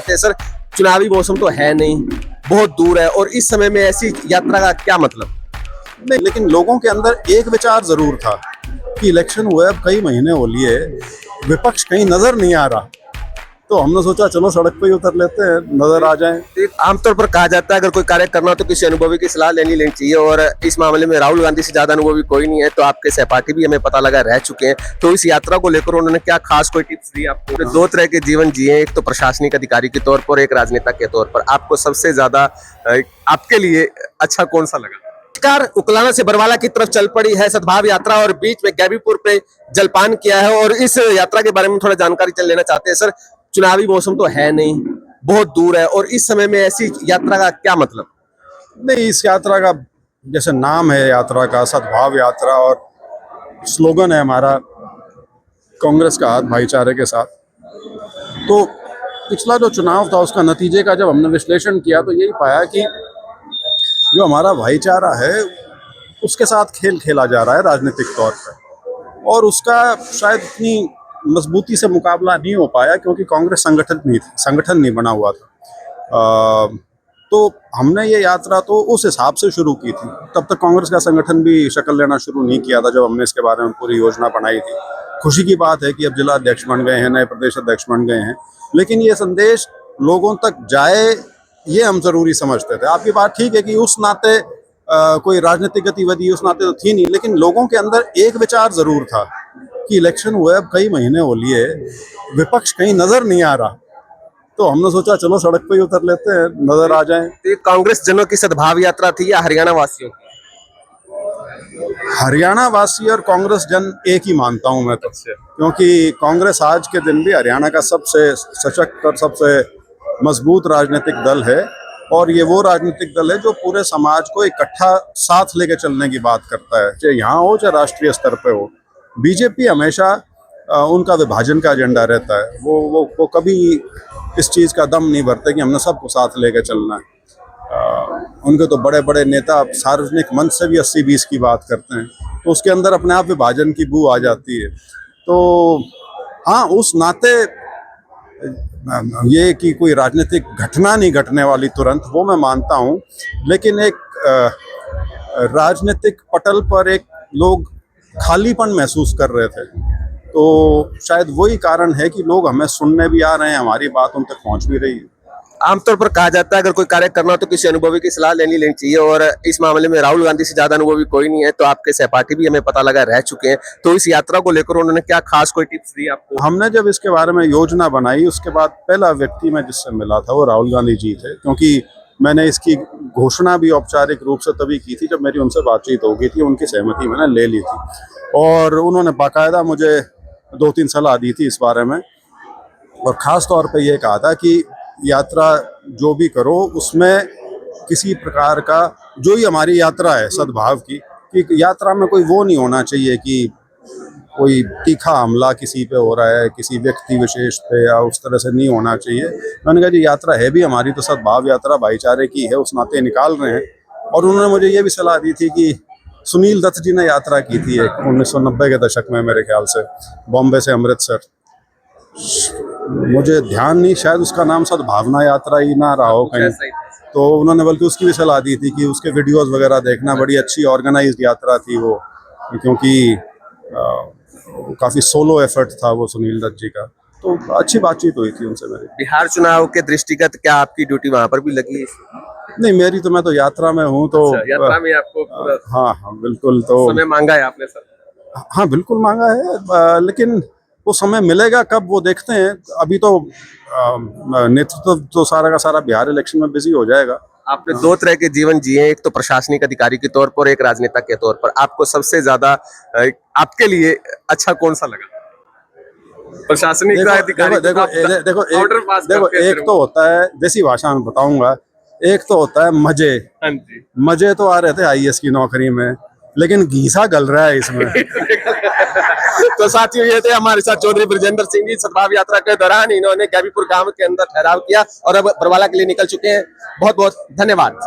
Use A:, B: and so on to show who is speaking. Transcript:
A: चाहते हैं सर। चुनावी मौसम तो है नहीं, बहुत दूर है, और इस समय में ऐसी यात्रा का क्या मतलब?
B: नहीं, लेकिन लोगों के अंदर एक विचार जरूर था कि इलेक्शन हुए अब कई महीने हो लिए, विपक्ष कहीं नजर नहीं आ रहा, तो हमने सोचा चलो सड़क पे ही उतर लेते हैं, नजर आ जाएं।
A: आमतौर पर कहा जाता है अगर कोई कार्य करना हो तो किसी अनुभवी की सलाह लेनी चाहिए, और इस मामले में राहुल गांधी से ज्यादा अनुभवी कोई नहीं है। तो आपके सहपाठी भी हमें पता लगा रह चुके हैं, तो इस यात्रा को लेकर उन्होंने क्या खास कोई टिप्स दी आपको? दो तरह के जीवन जिए, एक तो प्रशासनिक अधिकारी के तौर पर, एक राजनेता के तौर पर। आपको सबसे ज्यादा आपके लिए अच्छा कौन सा लगा? कार उकलाना से बरवाला की तरफ चल पड़ी है सद्भाव यात्रा, और बीच में गैबीपुर पे जलपान किया है, और इस यात्रा के बारे में थोड़ा जानकारी लेना चाहते हैं सर। चुनावी मौसम तो है नहीं, बहुत दूर है, और इस समय में ऐसी यात्रा का क्या मतलब?
B: नहीं, इस यात्रा का जैसे नाम है यात्रा का, सद्भाव यात्रा, और स्लोगन है हमारा कांग्रेस का हाथ भाईचारे के साथ। तो पिछला जो चुनाव था उसका नतीजे का जब हमने विश्लेषण किया तो यही पाया कि जो हमारा भाईचारा है उसके साथ खेल खेला जा रहा है राजनीतिक तौर पर, और उसका शायद इतनी मजबूती से मुकाबला नहीं हो पाया क्योंकि कांग्रेस संगठन नहीं बना हुआ था। तो हमने ये यात्रा तो उस हिसाब से शुरू की थी, तब तक कांग्रेस का संगठन भी शक्ल लेना शुरू नहीं किया था जब हमने इसके बारे में पूरी योजना बनाई थी। खुशी की बात है कि अब जिला अध्यक्ष बन गए हैं, नए प्रदेश अध्यक्ष बन गए हैं, लेकिन ये संदेश लोगों तक जाए ये हम जरूरी समझते थे। आपकी बात ठीक है कि उस नाते कोई राजनीतिक गतिविधि उस नाते तो थी नहीं, लेकिन लोगों के अंदर एक विचार जरूर था कि इलेक्शन हुए अब कई महीने हो लिए, विपक्ष कहीं नजर नहीं आ रहा, तो हमने सोचा चलो सड़क पे ही उतर लेते हैं, नजर आ जाएं।
A: तो ये कांग्रेस जनों की सद्भाव यात्रा थी या हरियाणा वासियों की?
B: हरियाणा वासी और कांग्रेस जन एक ही मानता हूं मैं तो, क्योंकि कांग्रेस आज के दिन भी हरियाणा का सबसे सशक्त और सबसे मजबूत राजनीतिक दल है, और ये वो राजनीतिक दल है जो पूरे समाज को इकट्ठा साथ लेके चलने की बात करता है, चाहे यहाँ हो चाहे राष्ट्रीय स्तर पे हो। बीजेपी हमेशा उनका विभाजन का एजेंडा रहता है, वो कभी इस चीज़ का दम नहीं भरते कि हमने सबको साथ लेके चलना है। उनके तो बड़े बड़े नेता सार्वजनिक मंच से भी 80-20 की बात करते हैं, तो उसके अंदर अपने आप विभाजन की बू आ जाती है। तो हाँ, उस नाते ये कि कोई राजनीतिक घटना नहीं घटने वाली तुरंत, वो मैं मानता हूँ, लेकिन एक राजनीतिक पटल पर एक लोग खालीपन महसूस कर रहे थे, तो शायद वही कारण है कि लोग हमें सुनने भी आ रहे हैं, हमारी बात उन तक पहुंच भी रही है।
A: आमतौर पर कहा जाता है अगर कोई कार्य करना हो तो किसी अनुभवी की सलाह लेनी चाहिए, और इस मामले में राहुल गांधी से ज्यादा अनुभवी कोई नहीं है। तो आपके सहपाठी भी हमें पता लगा रह चुके हैं, तो इस यात्रा को लेकर उन्होंने क्या खास कोई टिप्स दी आपको?
B: हमने जब इसके बारे में योजना बनाई उसके बाद पहला व्यक्ति मैं जिससे मिला था वो राहुल गांधी जी थे, क्योंकि मैंने इसकी घोषणा भी औपचारिक रूप से तभी की थी जब मेरी उनसे बातचीत हो गई थी, उनकी सहमति मैंने ले ली थी, और उन्होंने बाकायदा मुझे 2-3 सलाह दी थी इस बारे में, और ख़ास तौर पे ये कहा था कि यात्रा जो भी करो उसमें किसी प्रकार का, जो ही हमारी यात्रा है सद्भाव की, कि यात्रा में कोई वो नहीं होना चाहिए कि कोई तीखा हमला किसी पे हो रहा है, किसी व्यक्ति विशेष पे, या उस तरह से नहीं होना चाहिए। मैंने कहा जी यात्रा है भी हमारी तो सद्भाव यात्रा भाईचारे की है, उस नाते निकाल रहे हैं। और उन्होंने मुझे ये भी सलाह दी थी कि सुनील दत्त जी ने यात्रा की थी 1990 के दशक में, मेरे ख्याल से बॉम्बे से अमृतसर, मुझे ध्यान नहीं, शायद उसका नाम सद्भावना यात्रा ही ना रहा हो कहीं, तो उन्होंने बल्कि उसकी भी सलाह दी थी कि उसके वीडियोस वगैरह देखना, बड़ी अच्छी ऑर्गेनाइज्ड यात्रा थी वो, क्योंकि काफ़ी सोलो एफर्ट था वो सुनील दत्त जी का। तो अच्छी बातचीत हुई थी उनसे मेरी।
A: बिहार चुनाव के दृष्टिगत क्या आपकी ड्यूटी वहां पर भी लगी?
B: नहीं, मेरी तो, मैं तो यात्रा में हूँ, तो
A: यात्रा में आपको
B: हाँ बिल्कुल, तो समय
A: मांगा है आपने सर?
B: हाँ बिल्कुल मांगा है, लेकिन वो समय मिलेगा कब वो देखते हैं। अभी तो नेतृत्व तो सारा का सारा बिहार इलेक्शन में बिजी हो जाएगा।
A: आपने दो तरह के जीवन जिए, एक तो प्रशासनिक अधिकारी के तौर पर, एक राजनेता के तौर पर। आपको सबसे ज्यादा आपके लिए अच्छा कौन सा लगा? प्रशासनिक अधिकारी?
B: देखो, एक तो होता है, देसी भाषा में बताऊंगा, एक तो होता है मजे।
A: हाँ जी।
B: मजे तो आ रहे थे आईएएस की नौकरी में, लेकिन घीसा गल रहा है इसमें।
A: तो साथियों, ये थे हमारे साथ चौधरी ब्रजेंद्र सिंह जी। सद्भाव यात्रा के दौरान इन्होंने गैबीपुर गांव के अंदर ठहराव किया और अब बरवाला के लिए निकल चुके हैं। बहुत बहुत धन्यवाद।